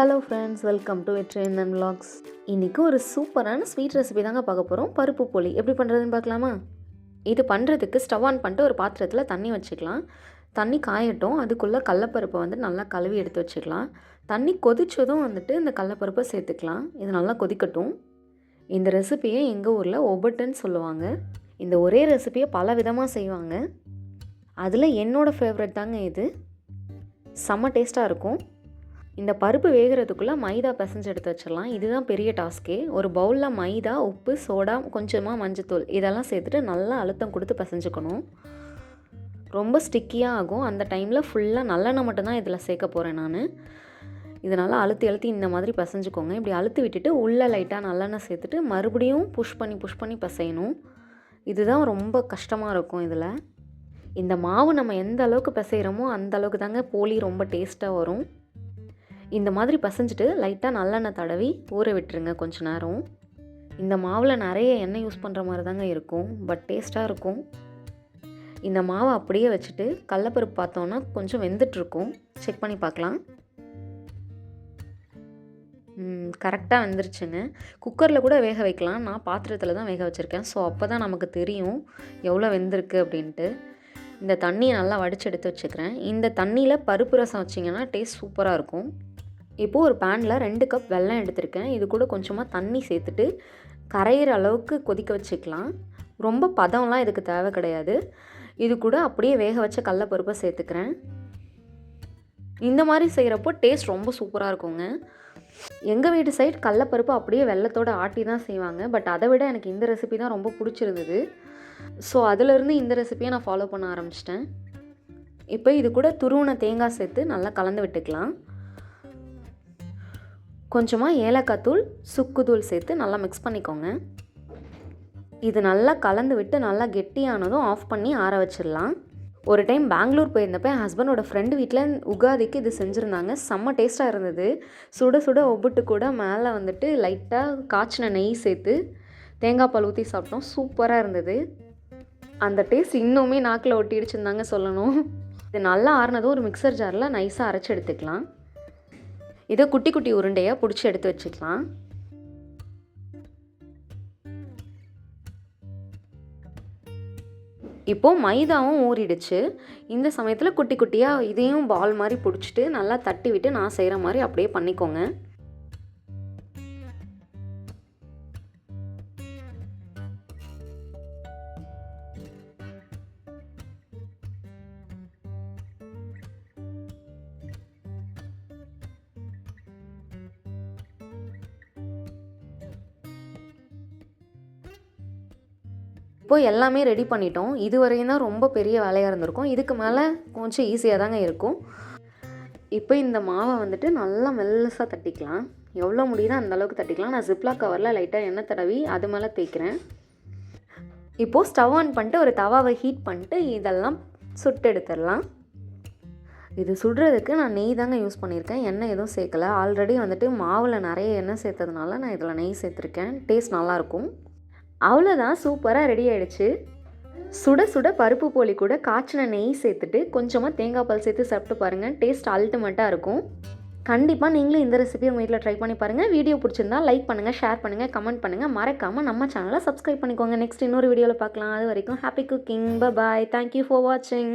Hello friends, welcome to Vetriyan and vlogs. இன்றைக்கி ஒரு சூப்பரான ஸ்வீட் ரெசிபி தாங்க பார்க்க போகிறோம். பருப்பு போலி எப்படி பண்ணுறதுன்னு பார்க்கலாமா? இது பண்ணுறதுக்கு ஸ்டவ் ஆன் பண்ணிட்டு ஒரு பாத்திரத்தில் தண்ணி வச்சுக்கலாம். தண்ணி காயட்டும். அதுக்குள்ளே கடலப்பருப்பை நல்லா கழுவி எடுத்து வச்சுக்கலாம். தண்ணி கொதிச்சதும் இந்த கடலப்பருப்பை சேர்த்துக்கலாம். இது நல்லா கொதிக்கட்டும். இந்த ரெசிபியை எங்கள் ஊரில் ஒபட்டுன்னு சொல்லுவாங்க. இந்த ஒரே ரெசிபியை பல விதமாக செய்வாங்க. அதில் என்னோடய ஃபேவரட் தாங்க இது. செம்ம டேஸ்ட்டாக இருக்கும். இந்த பருப்பு வேகிறதுக்குள்ளே மைதா பிசைஞ்சு எடுத்து வச்சிடலாம். இதுதான் பெரிய டாஸ்க்கே. ஒரு பவுலில் மைதா, உப்பு, சோடா, கொஞ்சமாக மஞ்சத்தூள் இதெல்லாம் சேர்த்துட்டு நல்லா அழுத்தம் கொடுத்து பிசைஞ்சுக்கணும். ரொம்ப ஸ்டிக்கியாக ஆகும். அந்த டைமில் ஃபுல்லாக நல்லெண்ணெய் மட்டும்தான் இதில் சேர்க்க போகிறேன் நான். இதனால் அழுத்தி இந்த மாதிரி பிசைஞ்சுக்கோங்க. இப்படி அழுத்தி விட்டுட்டு உள்ளே லைட்டாக நல்லெண்ணெய் சேர்த்துட்டு மறுபடியும் புஷ் பண்ணி பிசையணும். இதுதான் ரொம்ப கஷ்டமாக இருக்கும் இதில். இந்த மாவு நம்ம எந்த அளவுக்கு பிசைகிறோமோ அந்த அளவுக்கு தாங்க போலி ரொம்ப டேஸ்ட்டாக வரும். இந்த மாதிரி பசைஞ்சிட்டு லைட்டாக நல்லெண்ணெய் தடவி ஊற விட்டுருங்க கொஞ்ச நேரம். இந்த மாவில் நிறைய எண்ணெய் யூஸ் பண்ணுற மாதிரி தாங்க இருக்கும், பட் டேஸ்ட்டாக இருக்கும். இந்த மாவை அப்படியே வச்சுட்டு கடலப்பருப்பு பார்த்தோன்னா கொஞ்சம் வெந்துட்டுருக்கும். செக் பண்ணி பார்க்கலாம். கரெக்டாக வெந்துருச்சுங்க. குக்கரில் கூட வேக வைக்கலாம். நான் பாத்திரத்தில் தான் வேக வச்சுருக்கேன். ஸோ அப்போ தான் நமக்கு தெரியும் எவ்வளோ வெந்திருக்கு அப்படின்ட்டு. இந்த தண்ணியை நல்லா வடித்து எடுத்து வச்சுக்கிறேன். இந்த தண்ணியில் பருப்பு ரசம் வச்சிங்கன்னா டேஸ்ட் சூப்பராக இருக்கும். இப்போது ஒரு பேனில் 2 கப் வெல்லம் எடுத்திருக்கேன். இது கூட கொஞ்சமாக தண்ணி சேர்த்துட்டு கரையிற அளவுக்கு கொதிக்க வச்சுக்கலாம். ரொம்ப பதம்லாம் இதுக்கு தேவை கிடையாது. இது கூட அப்படியே வேக வச்ச கடலப்பருப்பை சேர்த்துக்கிறேன். இந்த மாதிரி செய்கிறப்போ டேஸ்ட் ரொம்ப சூப்பராக இருக்குங்க. எங்கள் வீட்டு சைடு கடலப்பருப்பு அப்படியே வெல்லத்தோடு ஆட்டி தான் செய்வாங்க. பட் அதை விட எனக்கு இந்த ரெசிபி தான் ரொம்ப பிடிச்சிருந்தது. ஸோ அதிலிருந்து இந்த ரெசிபியை நான் ஃபாலோ பண்ண ஆரம்பிச்சிட்டேன். இப்போ இது கூட துருவின தேங்காய் சேர்த்து நல்லா கலந்து விட்டுக்கலாம். கொஞ்சமாக ஏலக்காய் தூள், சுக்கு தூள் சேர்த்து நல்லா மிக்ஸ் பண்ணிக்கோங்க. இது நல்லா கலந்து விட்டு நல்லா கெட்டியானதும் ஆஃப் பண்ணி ஆற வச்சிடலாம். ஒரு டைம் பெங்களூர் போயிருந்தப்போ என் ஹஸ்பண்டோட ஃப்ரெண்டு வீட்டில் உகாதிக்கு இது செஞ்சுருந்தாங்க. செம்ம டேஸ்ட்டாக இருந்தது. சுட சுட ஒப்பிட்டு கூட மேலே லைட்டாக காய்ச்சின நெய் சேர்த்து தேங்காய் பால் ஊற்றி சாப்பிட்டோம். சூப்பராக இருந்தது. அந்த டேஸ்ட் இன்னுமே நாக்கில் ஒட்டிடுச்சுன்னு தாங்க சொல்லணும். இது நல்லா ஆறினதும் ஒரு மிக்சர் ஜாரில் நைஸாக அரைச்சி எடுத்துக்கலாம். இதை குட்டி குட்டி உருண்டையாக பிடிச்சி எடுத்து வச்சுக்கலாம். இப்போது மைதாவும் ஊறிடுச்சு. இந்த சமயத்தில் குட்டி குட்டியாக இதையும் பால் மாதிரி பிடிச்சிட்டு நல்லா தட்டி விட்டு நான் செய்கிற மாதிரி அப்படியே பண்ணிக்கோங்க. இப்போது எல்லாமே ரெடி பண்ணிட்டோம். இது வரையும் தான் ரொம்ப பெரிய வேலையாக இருந்திருக்கும். இதுக்கு மேலே கொஞ்சம் ஈஸியாக தாங்க இருக்கும். இப்போ இந்த மாவை நல்லா மெல்லசாக தட்டிக்கலாம். எவ்வளோ முடியுதோ அந்த அளவுக்கு தட்டிக்கலாம். நான் ஜிப்லாக் கவரில் லைட்டாக எண்ணெய் தடவி அது மேலே தேய்க்கிறேன். இப்போது ஸ்டவ் ஆன் பண்ணிட்டு ஒரு தவாவை ஹீட் பண்ணிட்டு இதெல்லாம் சுட்டு எடுத்துடலாம். இது சுடுறதுக்கு நான் நெய் தாங்க யூஸ் பண்ணியிருக்கேன். எண்ணெய் எதுவும் சேர்க்கலை. ஆல்ரெடி மாவில் நிறைய எண்ணெய் சேர்த்ததுனால நான் இதில் நெய் சேர்த்துருக்கேன். டேஸ்ட் நல்லாயிருக்கும். அவ்வளோதான், சூப்பராக ரெடி ஆகிடுச்சு. சுட சுட பருப்பு போலி கூட காய்ச்சின நெய் சேர்த்துட்டு கொஞ்சமாக தேங்காய் பால் சேர்த்து சாப்பிட்டு பாருங்கள். டேஸ்ட் அல்டிமேட்டாக இருக்கும். கண்டிப்பாக நீங்களும் இந்த ரெசிபி உங்கள் வீட்டில் ட்ரை பண்ணி பாருங்கள். வீடியோ பிடிச்சிருந்தா லைக் பண்ணுங்கள், ஷேர் பண்ணுங்கள், கமெண்ட் பண்ணுங்கள். மறக்காமல் நம்ம சேனலை சப்ஸ்கிரைப் பண்ணிக்கோங்க. நெக்ஸ்ட் இன்னொரு வீடியோவில் பார்க்கலாம். அது வரைக்கும் happy cooking. Bye. Thank you for வாட்சிங்.